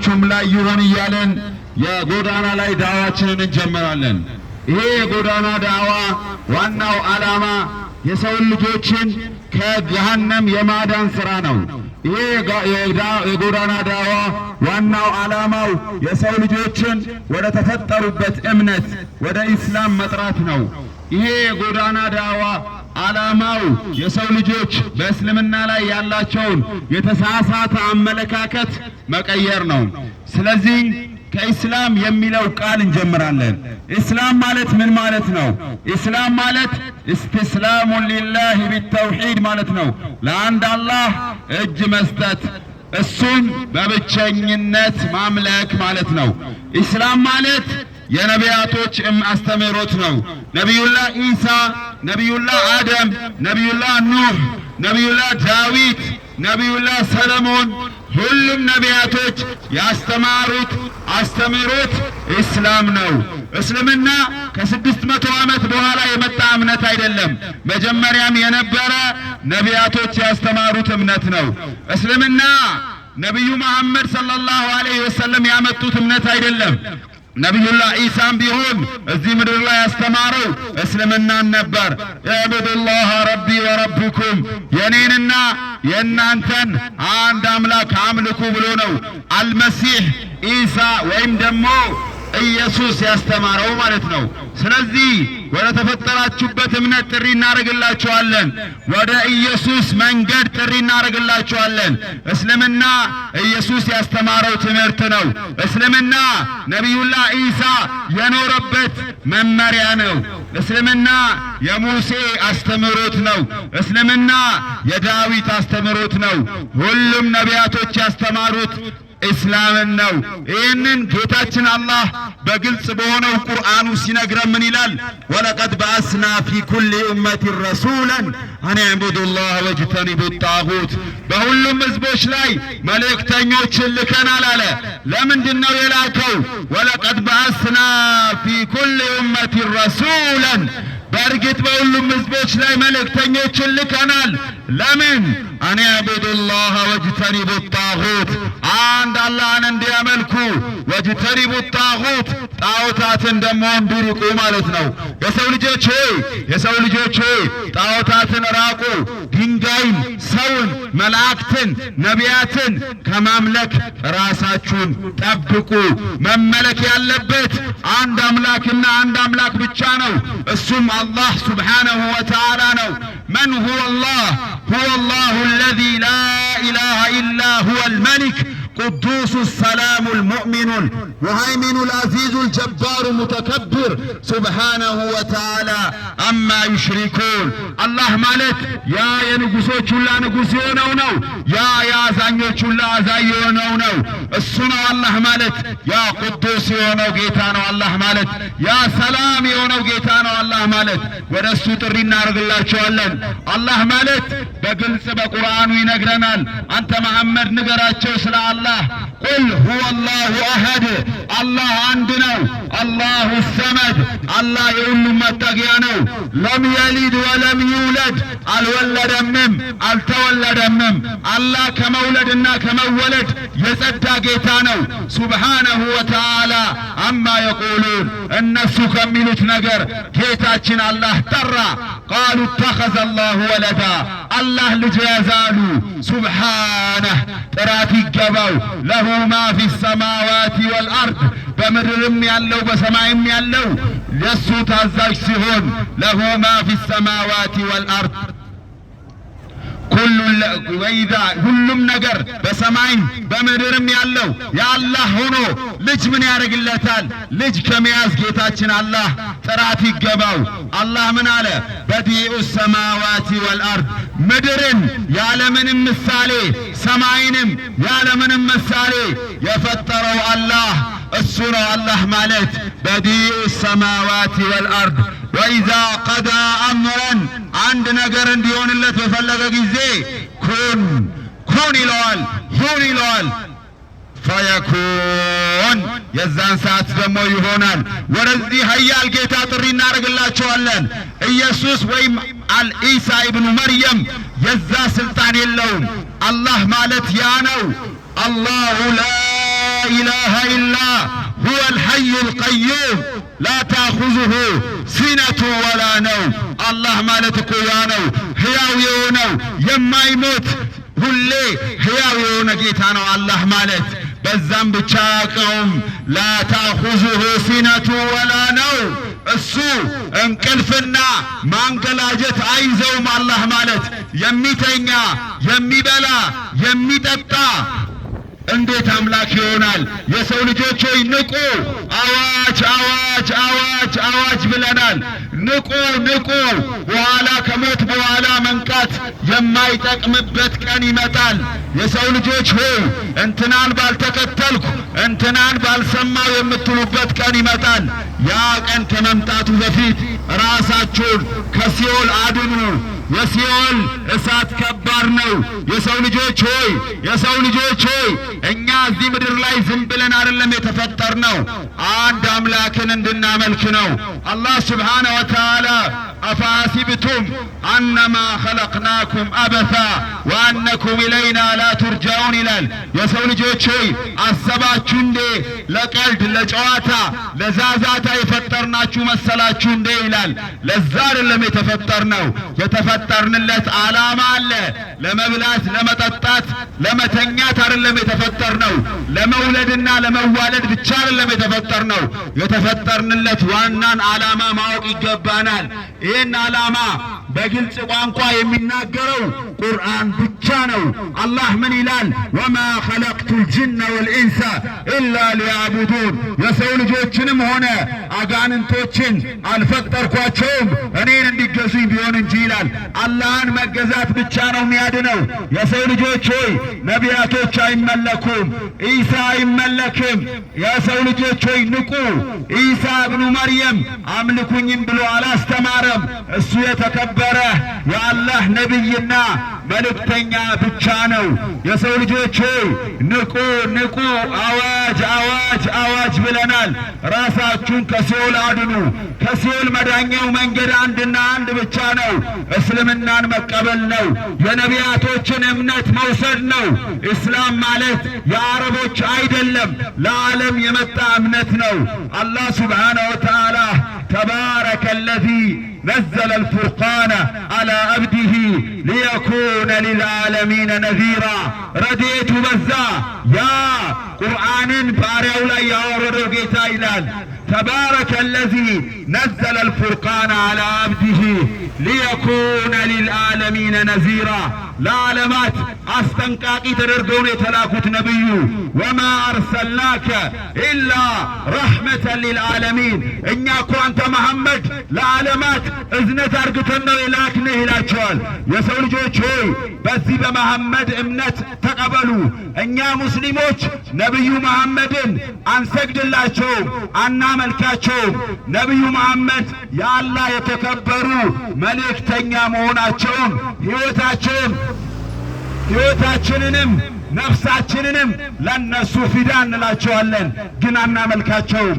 በሁላችሁም ላይ ይሁን እያለን የጎዳና ላይ ዳዕዋችንን እንጀምራለን። ይሄ የጎዳና ዳዕዋ ዋናው ዓላማ የሰው ልጆችን ከጀሃነም የማዳን ሥራ ነው። ይሄ የጎዳና ዳዕዋ ዋናው ዓላማው የሰው ልጆችን ወደ ተፈጠሩበት እምነት ወደ ኢስላም መጥራት ነው። ይሄ የጎዳና ዳዕዋ ዓላማው የሰው ልጆች በእስልምና ላይ ያላቸውን የተሳሳተ አመለካከት መቀየር ነው። ስለዚህ ከኢስላም የሚለው ቃል እንጀምራለን። ኢስላም ማለት ምን ማለት ነው? ኢስላም ማለት እስትስላሙ ሊላህ ቢተውሂድ ማለት ነው። ለአንድ አላህ እጅ መስጠት፣ እሱን በብቸኝነት ማምለክ ማለት ነው። ኢስላም ማለት የነቢያቶች አስተምህሮት ነው። ነቢዩላህ ኢሳ፣ ነቢዩላህ አደም፣ ነቢዩላህ ኑህ፣ ነቢዩላህ ዳዊት፣ ነቢዩላህ ሰለሞን ሁሉም ነቢያቶች ያስተማሩት አስተምህሮት ኢስላም ነው። እስልምና ከ600 ዓመት በኋላ የመጣ እምነት አይደለም። መጀመሪያም የነበረ ነቢያቶች ያስተማሩት እምነት ነው። እስልምና ነቢዩ መሐመድ ሰለላሁ ዐለይሂ ወሰለም ያመጡት እምነት አይደለም። ነቢዩላህ ኢሳም ቢሆን እዚህ ምድር ላይ ያስተማረው እስልምናን ነበር። እዕቡዱላህ ረቢ ወረብኩም የኔንና የእናንተን አንድ አምላክ አምልኩ ብሎ ነው አልመሲህ ኢሳ ወይም ደግሞ ኢየሱስ ያስተማረው ማለት ነው። ስለዚህ ወደ ተፈጠራችሁበት እምነት ጥሪ እናደርግላችኋለን። ወደ ኢየሱስ መንገድ ጥሪ እናደርግላችኋለን። እስልምና ኢየሱስ ያስተማረው ትምህርት ነው። እስልምና ነቢዩላህ ኢሳ የኖረበት መመሪያ ነው። እስልምና የሙሴ አስተምህሮት ነው። እስልምና የዳዊት አስተምህሮት ነው። ሁሉም ነቢያቶች ያስተማሩት ኢስላምን ነው። ይህንን ጌታችን አላህ በግልጽ በሆነው ቁርአኑ ሲነግረን ምን ይላል? ወለቀድ በአስና ፊ ኩሊ ኡመቲን ረሱላን አን ዕቡዱላህ ወጅተኒቡ ጣጉት። በሁሉም ህዝቦች ላይ መልእክተኞችን ልከናል አለ። ለምንድን ነው የላከው? ወለቀድ በአስና ፊ ኩሊ ኡመቲን ረሱላን በእርግጥ በሁሉም ህዝቦች ላይ መልእክተኞችን ልከናል። ለምን? አን ዕቡዱላህ ወጅተኒቡ ጣጉት አንድ አላህን እንዲያመልኩ፣ ወጅተኒቡ ጣጉት ጣዖታትን ደግሞ እንዲርቁ ማለት ነው። የሰው ልጆች ሆይ ጣዖታትን ራቁ። ድንጋይን፣ ሰውን፣ መላእክትን፣ ነቢያትን ከማምለክ ራሳችሁን ጠብቁ። መመለክ ያለበት አንድ አምላክና አንድ አምላክ ብቻ ነው። እሱም አላህ ሱብሓነሁ ወተዓላ ነው። መን ሁወ አላህ? ሁወ አላሁ አለዚ ላ ኢላሃ ኢላ ሁወል መሊክ ቅዱሱ ሰላሙ ልሙእሚኑ ሙሀይሚኑ ልአዚዙ ልጀባሩ ሙተከብር ሱብሓነሁ ወተዓላ አማ ዩሽሪኩን። አላህ ማለት ያ የንጉሶች ሁላ ንጉሥ የሆነው ነው። ያ የአዛኞች ሁላ አዛኝ የሆነው ነው። እሱ ነው አላህ ማለት። ያ ቅዱስ የሆነው ጌታ ነው አላህ ማለት። ያ ሰላም የሆነው ጌታ ነው አላህ ማለት። ወደ እሱ ጥሪ እናደርግላቸዋለን። አላህ ማለት በግልጽ በቁርአኑ ይነግረናል። አንተ መሐመድ ንገራቸው ስለ አላህ ቁል ሁወ አላሁ አሐድ አላህ አንድ ነው። አላሁ ሰመድ አላህ የሁሉም መጠጊያ ነው። ለም የሊድ ወለም ይውለድ አልወለደምም አልተወለደምም። አላህ ከመውለድና ከመወለድ የጸዳ ጌታ ነው። ሱብሓነሁ ወተዓላ አማ የቁሉን እነሱ ከሚሉት ነገር ጌታችን አላህ ጠራ። ቃሉ ተኸዘ አላሁ ወለዳ አላህ ልጅ ያዛሉ። ሱብሓነህ ጥራት ይገባው። ለሁ ማ ፊ ሰማዋት ወልአርድ በምድርም ያለው በሰማይም ያለው ለሱ ታዛዥ ሲሆን ለሁ ማ ፊ ሰማዋት ወልአርድ ሁሉም ነገር በሰማይም በምድርም ያለው የአላህ ሆኖ ልጅ ምን ያደርግለታል? ልጅ ከመያዝ ጌታችን አላህ ጥራት ይገባው። አላህ ምን አለ? በዲኡ ሰማዋት ወልአርድ ምድርን ያለምንም ምሳሌ ሰማይንም ያለምንም ምሳሌ የፈጠረው አላህ እሱ ነው። አላህ ማለት በዲኡ ሰማዋት ወልአርድ ወኢዛ ቀዳ አምረን አንድ ነገር እንዲሆንለት በፈለገ ጊዜ ኩን ይለዋል፣ ሁን ይለዋል። ፈየኩን የዛን ሰዓት ደግሞ ይሆናል። ወደዚህ ሀያል ጌታ ጥሪ እናደርግላቸዋለን። ኢየሱስ ወይም ኢሳ ኢብኑ መርየም የዛ ስልጣን የለውም። አላህ ማለት ያ ነው። አላሁ ላ ኢላ ሁወል ሐዩል ቀዩም ላ ተእኹዙሁ ሲነቱ ወላ ነውም። አላህ ማለት እኮ ያ ነው፣ ሕያው የሆነው የማይሞት ሁሌ ሕያው የሆነ ጌታ ነው አላህ ማለት። በዛም ብቻ አያውቀውም። ላ ተእኹዙሁ ሲነቱ ወላ ነውም፣ እሱ እንቅልፍና ማንገላጀት አይዘውም አላህ ማለት። የሚተኛ የሚበላ የሚጠጣ እንዴት አምላክ ይሆናል? የሰው ልጆች ሆይ ንቁ! አዋጅ አዋጅ አዋጅ አዋጅ ብለናል። ንቁ ንቁ! በኋላ ከሞት በኋላ መንቃት የማይጠቅምበት ቀን ይመጣል። የሰው ልጆች ሆይ እንትናን ባልተከተልኩ እንትናን ባልሰማው የምትሉበት ቀን ይመጣል። ያ ቀን ከመምጣቱ በፊት ራሳችሁን ከሲኦል አድኑ። የሲኦል እሳት ከባድ ነው። የሰው ልጆች ሆይ የሰው ልጆች ሆይ እኛ እዚህ ምድር ላይ ዝም ብለን አይደለም የተፈጠርነው፣ አንድ አምላክን እንድናመልክ ነው። አላህ ሱብሓነሁ ወተዓላ አፈሐሲብቱም አነማ ኸለቅናኩም አበሳ ወአነኩም ኢለይና ላ ቱርጃኡን ይላል። የሰው ልጆች ሆይ አሰባችሁ እንዴ ለቀልድ ለጨዋታ ለዛዛታ የፈጠርናችሁ መሰላችሁ እንዴ ይላል። ለዛ አይደለም የተፈጠርነው። የተፈጠርንለት ዓላማ አለ። ለመብላት ለመጠጣት ለመተኛት አይደለም የተፈጠርነው። ለመውለድና ለመዋለድ ብቻ አይደለም የተፈጠርነው። የተፈጠርንለት ዋናን ዓላማ ማወቅ ይገባናል። ይህን ዓላማ በግልጽ ቋንቋ የሚናገረው ቁርአን ብቻ ነው። አላህ ምን ይላል? ወማ ኸለቅቱል ጅነ ወልኢንሰ ኢላ ሊያዕቡዱን፣ የሰው ልጆችንም ሆነ አጋንንቶችን አልፈጠርኳቸውም እኔን እንዲገዙኝ ቢሆን እንጂ ይላል። አላህን መገዛት ብቻ ነው የሚያድነው። የሰው ልጆች ሆይ ነቢያቶች አይመለኩም፣ ኢሳ አይመለክም። የሰው ልጆች ሆይ ንቁ! ኢሳ እብኑ መርየም አምልኩኝም ብሎ አላስተማረም። እሱ የተከበረ የአላህ ነቢይና መልእክተኛ ብቻ ነው። የሰው ልጆች ሆይ ንቁ ንቁ! አዋጅ አዋጅ አዋጅ ብለናል። ራሳችሁን ከሲኦል አድኑ። ከሲኦል መዳኛው መንገድ አንድና አንድ ብቻ ነው፣ እስልምናን መቀበል ነው። የነቢያቶችን እምነት መውሰድ ነው። ኢስላም ማለት የአረቦች አይደለም፣ ለዓለም የመጣ እምነት ነው። አላህ ሱብሓነሁ ወተዓላ ተባረከ አለዚ ነዘለ አልፉርቃነ ዐላ አብዲሂ ሊየኩነ ሊልዓለሚነ ነዚራ። ረድኤቱ በዛ ያ ቁርአንን ባሪያው ላይ ያወረደው ጌታ ይላል። ተባረከ አለዚ ነዘለ አልፉርቃነ ዐላ አብዲሂ ሊየኩነ ሊልዓለሚነ ነዚራ። ለዓለማት አስጠንቃቂ ተደርገው ነው የተላኩት ነቢዩ። ወማ አርሰልናከ ኢላ ረሕመተን ሊልዓለሚን፣ እኛ እኮ አንተ መሐመድ ለዓለማት እዝነት አርግተን ነው የላክንህ ይላቸዋል። የሰው ልጆች ሆይ በዚህ በመሐመድ እምነት ተቀበሉ። እኛ ሙስሊሞች ነቢዩ መሐመድን አንሰግድላቸውም፣ አናመልካቸውም። ነቢዩ መሐመድ የአላህ የተከበሩ መልእክተኛ መሆናቸውን ሕይወታችንንም ነፍሳችንንም ለነሱ ፊዳ እንላቸዋለን፣ ግን አናመልካቸውም።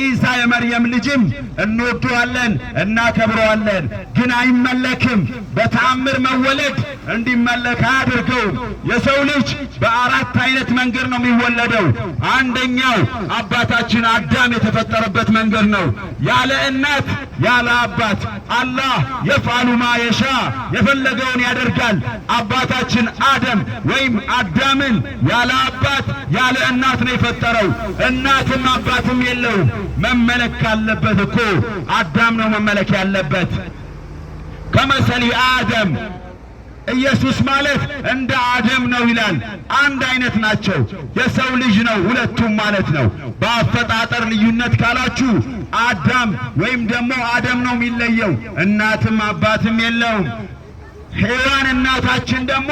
ኢሳ የመርየም ልጅም እንወደዋለን እናከብረዋለን፣ ግን አይመለክም። በተአምር መወለድ እንዲመለክ አያደርገውም። የሰው ልጅ በአራት አይነት መንገድ ነው የሚወለደው። አንደኛው አባታችን አዳም የተፈጠረበት መንገድ ነው፣ ያለ እናት ያለ አባት። አላህ የፍዐሉ ማ የሻ የፈለገውን ያደርጋል። አባታችን አደም ወይም አዳምን ያለ አባት ያለ እናት ነው የፈጠረው። እናትም አባትም የለውም። መመለክ ካለበት እኮ አዳም ነው መመለክ ያለበት። ከመሰሊ አደም ኢየሱስ ማለት እንደ አደም ነው ይላል። አንድ አይነት ናቸው። የሰው ልጅ ነው ሁለቱም ማለት ነው። በአፈጣጠር ልዩነት ካላችሁ አዳም ወይም ደግሞ አደም ነው የሚለየው፣ እናትም አባትም የለውም። ሔዋን እናታችን ደግሞ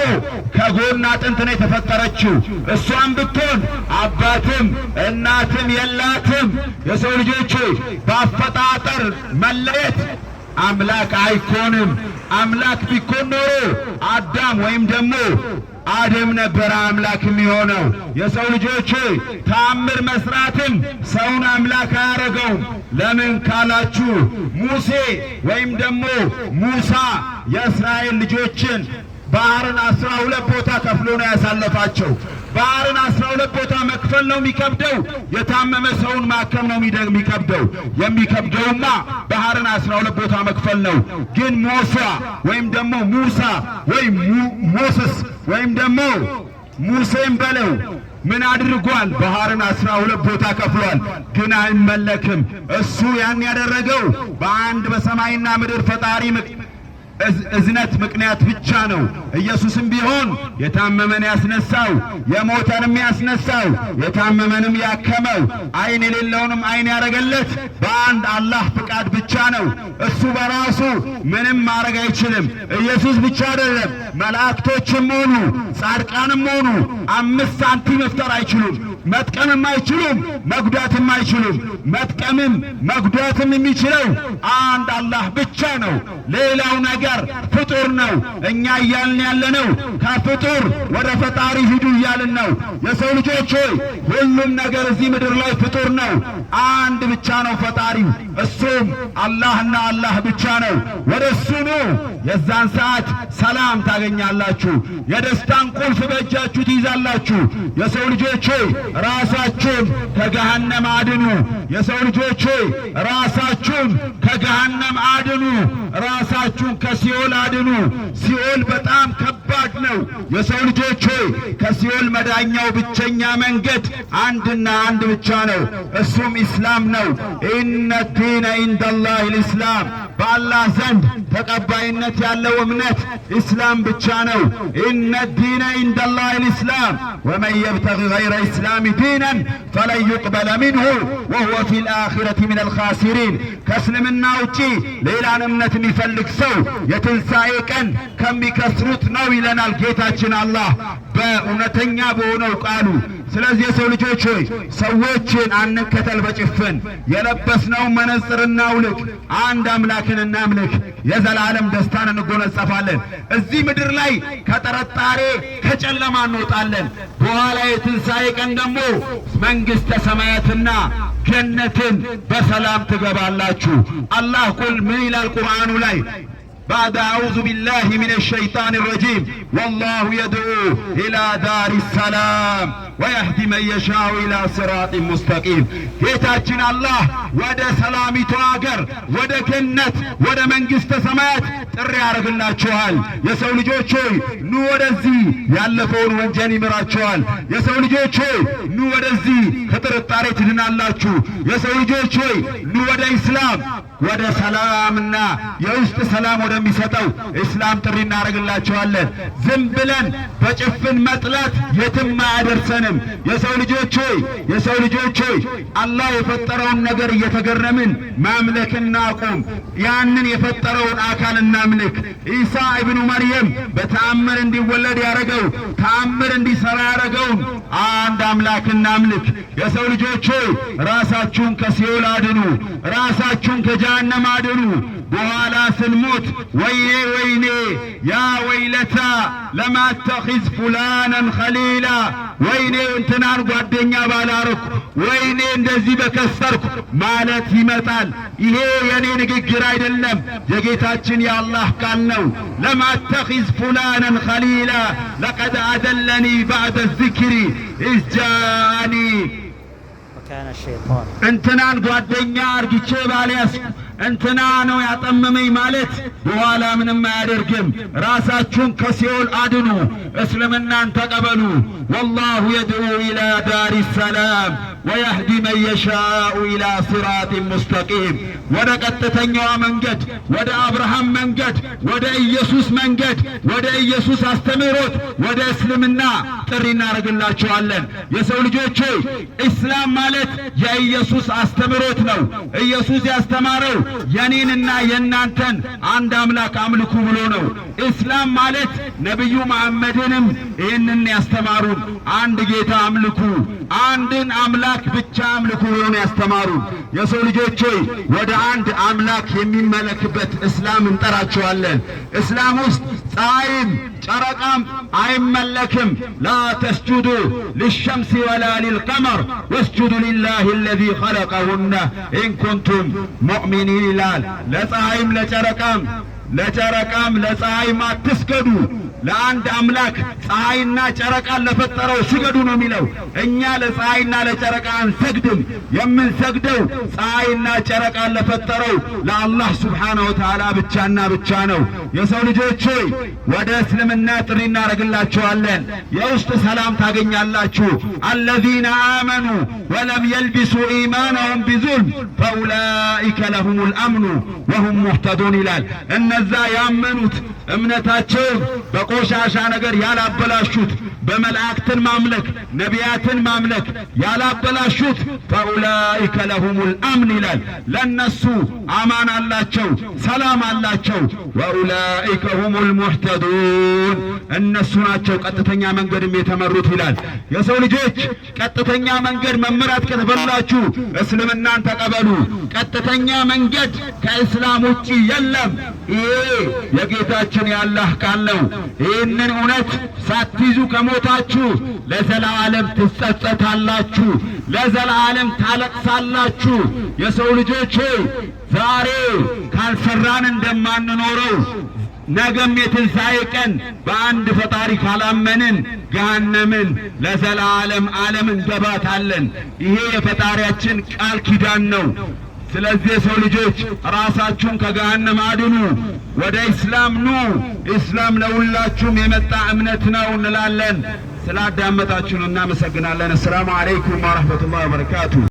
ከጎን አጥንት ነው የተፈጠረችው። እሷም ብትሆን አባትም እናትም የላትም። የሰው ልጆች በአፈጣጠር መለየት አምላክ አይኮንም። አምላክ ቢኮን ኖሮ አዳም ወይም ደግሞ አደም ነበረ አምላክ የሚሆነው። የሰው ልጆች ተአምር መስራትም ሰውን አምላክ አያረገውም። ለምን ካላችሁ ሙሴ ወይም ደግሞ ሙሳ የእስራኤል ልጆችን ባህርን 12 ቦታ ከፍሎ ነው ያሳለፋቸው። ባህርን 12 ቦታ መክፈል ነው የሚከብደው? የታመመ ሰውን ማከም ነው የሚከብደው? የሚከብደውማ ባህርን 12 ቦታ መክፈል ነው። ግን ሙሳ ወይም ደግሞ ሙሳ ወይም ሞሰስ ወይም ደግሞ ሙሴም በለው ምን አድርጓል? ባህርን 12 ቦታ ከፍሏል። ግን አይመለክም። እሱ ያን ያደረገው በአንድ በሰማይና ምድር ፈጣሪ እዝነት ምክንያት ብቻ ነው። ኢየሱስም ቢሆን የታመመን ያስነሳው፣ የሞተንም ያስነሳው፣ የታመመንም ያከመው፣ አይን የሌለውንም አይን ያረገለት በአንድ አላህ ፍቃድ ብቻ ነው። እሱ በራሱ ምንም ማድረግ አይችልም። ኢየሱስ ብቻ አይደለም፣ መላእክቶችም ሆኑ ጻድቃንም ሆኑ 5 ሳንቲም መፍጠር አይችሉም። መጥቀምም አይችሉም፣ መጉዳትም አይችሉም። መጥቀምም መጉዳትም የሚችለው አንድ አላህ ብቻ ነው። ሌላው ነገር ፍጡር ነው። እኛ እያልን ያለነው ከፍጡር ወደ ፈጣሪ ሂዱ እያልን ነው። የሰው ልጆች ሆይ ሁሉም ነገር እዚህ ምድር ላይ ፍጡር ነው። አንድ ብቻ ነው ፈጣሪው፣ እሱም አላህና አላህ ብቻ ነው። ወደ እሱ ኑ። የዛን ሰዓት ሰላም ታገኛላችሁ። የደስታን ቁልፍ በእጃችሁ ትይዛላችሁ። የሰው ልጆች ሆይ ራሳችሁን ከገሃነም አድኑ። የሰው ልጆች ሆይ ራሳችሁን ከገሃነም አድኑ። ራሳችሁን ከሲኦል አድኑ። ሲኦል በጣም ከባድ ነው። የሰው ልጆች ሆይ ከሲኦል መዳኛው ብቸኛ መንገድ አንድና አንድ ብቻ ነው። እሱም ኢስላም ነው። ኢነ ዲነ ኢንደላህ ልእስላም፣ በአላህ ዘንድ ተቀባይነት ያለው እምነት ኢስላም ብቻ ነው። ኢነ ዲነ ኢንደላህ ልእስላም ወመን የብተጊ ገይረ ኢስላም ዲናን ፈለን ዩቅበለ ሚንሁ ወሁወ ፊል አኺረቲ ሚነል ኻሲሪን። ከእስልምና ውጪ ሌላን እምነት የሚፈልግ ሰው የትንሣኤ ቀን ከሚከስሩት ነው ይለናል ጌታችን አላህ በእውነተኛ በሆነው ቃሉ። ስለዚህ የሰው ልጆች ሆይ ሰዎችን አንከተል በጭፍን። የለበስነው መነጽር እናውልቅ፣ አንድ አምላክን እናምልክ፣ የዘላለም ደስታን እንጎናጸፋለን። እዚህ ምድር ላይ ከጥርጣሬ ከጨለማ እንወጣለን። በኋላ የትንሣኤ ቀን ደግሞ መንግሥተ ሰማያትና ጀነትን በሰላም ትገባላችሁ። አላህ ቁል ምን ይላል ቁርአኑ ላይ? بعد أعوذ بالله من الشيطان الرجيم والله يدعو إلى دار السلام ويهدي من يشاء إلى صراط مستقيم. ጌታችን አላህ ወደ ሰላሚቱ አገር ወደ ገነት ወደ መንግሥተ ሰማያት ጥሪ ያደርግላችኋል። የሰው ልጆች ሆይ ኑ ወደዚህ፣ ያለፈውን ወንጀል ይምራችኋል። የሰው ልጆች ሆይ ኑ ወደዚህ፣ ከጥርጣሬ ትድናላችሁ። የሰው ልጆች ሆይ ኑ ወደ ኢስላም፣ ወደ ሰላምና የውስጥ ሰላም ወደሚሰጠው ኢስላም ጥሪ እናደርግላችኋለን። ዝም ብለን በጭፍን መጥላት የትም አያደርሰንም። የሰው ልጆች ሆይ አላህ የፈጠረውን ነገር እየተገረምን ማምለክ እናቁም። ያንን የፈጠረውን አካል እናምልክ። ኢሳ ኢብኑ መርየም በተአምር እንዲወለድ ያደረገው ተአምር እንዲሰራ ያደረገውን አንድ አምላክ እናምልክ። የሰው ልጆች ሆይ ራሳችሁን ከሲኦል አድኑ፣ ራሳችሁን ከጀሃነም አድኑ። በኋላ ስንሞት ወይኔ ወይኔ ያ ወይለታ ለማተኺዝ ፉላነን ኸሊላ፣ ወይኔ እንትናን ጓደኛ ባላረኩ፣ ወይኔ እንደዚህ በከሰርኩ ማለት ይመጣል። ይሄ የኔ ንግግር አይደለም፣ የጌታችን የአላህ ቃል ነው። ለማተኺዝ ፉላነን ኸሊላ ለቀድ አደለኒ ባዕደ ዚክሪ ኢዝ ጃአኒ፣ እንትናን ጓደኛ አርግቼ ባልያዝኩ እንትና ነው ያጠመመኝ ማለት በኋላ ምንም አያደርግም። ራሳችሁን ከሲኦል አድኑ፣ እስልምናን ተቀበሉ። ወላሁ የድዑ ኢላ ዳሪ ሰላም ወየህዲ መን የሻኡ ኢላ ሲራጢን ሙስተቂም። ወደ ቀጥተኛዋ መንገድ፣ ወደ አብርሃም መንገድ፣ ወደ ኢየሱስ መንገድ፣ ወደ ኢየሱስ አስተምህሮት፣ ወደ እስልምና ጥሪ እናደርግላችኋለን። የሰው ልጆች ሆይ ኢስላም ማለት የኢየሱስ አስተምህሮት ነው። ኢየሱስ ያስተማረው የኔንና የናንተን አንድ አምላክ አምልኩ ብሎ ነው። ኢስላም ማለት ነብዩ መሐመድንም ይህንን ያስተማሩን አንድ ጌታ አምልኩ፣ አንድን አምላክ ብቻ አምልኩ ብሎ ነው ያስተማሩን። የሰው ልጆች ሆይ ወደ አንድ አምላክ የሚመለክበት እስላም እንጠራቸዋለን። እስላም ውስጥ ፀሐይም ጨረቃም አይመለክም። ላ ተስጁዱ ሊሸምሲ ወላ ሊልቀመር ወስጁዱ ሊላሂ አለዚ ኸለቀሁነ ኢን ኩንቱም ሙእሚኒን ይላል። ለፀሐይም ለጨረቃም ለፀሐይም አትስገዱ፣ ለአንድ አምላክ ፀሐይና ጨረቃን ለፈጠረው ስገዱ ነው የሚለው። እኛ ለፀሐይና ለጨረቃ አንሰግድም። የምንሰግደው ፀሐይና ጨረቃን ለፈጠረው ለአላህ ሱብሓነሁ ወተዓላ ብቻና ብቻ ነው። የሰው ልጆች ሆይ ወደ እስልምና ጥሪ እናደርግላችኋለን። የውስጥ ሰላም ታገኛላችሁ። አለዚነ አመኑ ወለም የልቢሱ ኢማነሁም ቢዙልም ፈኡላኢከ ለሁሙል አምኑ ወሁም ሙህተዱን ይላል። እነዛ ያመኑት እምነታቸውን በቆሻሻ ነገር ያላበላሹት፣ በመላእክትን ማምለክ ነቢያትን ማምለክ ያላበላሹት ፈኡላኢከ ለሁሙል አምን ይላል። ለነሱ አማን አላቸው፣ ሰላም አላቸው። ወኡላኢከ ሁሙል ሙህተዱን እነሱ ናቸው ቀጥተኛ መንገድም የተመሩት ይላል። የሰው ልጆች ቀጥተኛ መንገድ መመራት ከተፈለጋችሁ እስልምናን ተቀበሉ። ቀጥተኛ መንገድ ከእስላም ውጪ የለም። ይሄ የጌታችን የአላህ ቃል ነው። ይህንን እውነት ሳትይዙ ከሞታችሁ ለዘላለም ትጸጸታላችሁ፣ ለዘላለም ታለቅሳላችሁ። የሰው ልጆች ሆይ ዛሬ ካልሰራን እንደማንኖረው ነገም የትንሣኤ ቀን በአንድ ፈጣሪ ካላመንን ገሃነምን ለዘላለም ዓለም እንገባታለን። ይሄ የፈጣሪያችን ቃል ኪዳን ነው። ስለዚህ የሰው ልጆች ራሳችሁን ከገሃነም አድኑ፣ ወደ ኢስላም ኑ። ኢስላም ለሁላችሁም የመጣ እምነት ነው እንላለን። ስላዳመጣችሁን እናመሰግናለን። አሰላሙ አለይኩም ወራህመቱላሂ ወበረካቱ።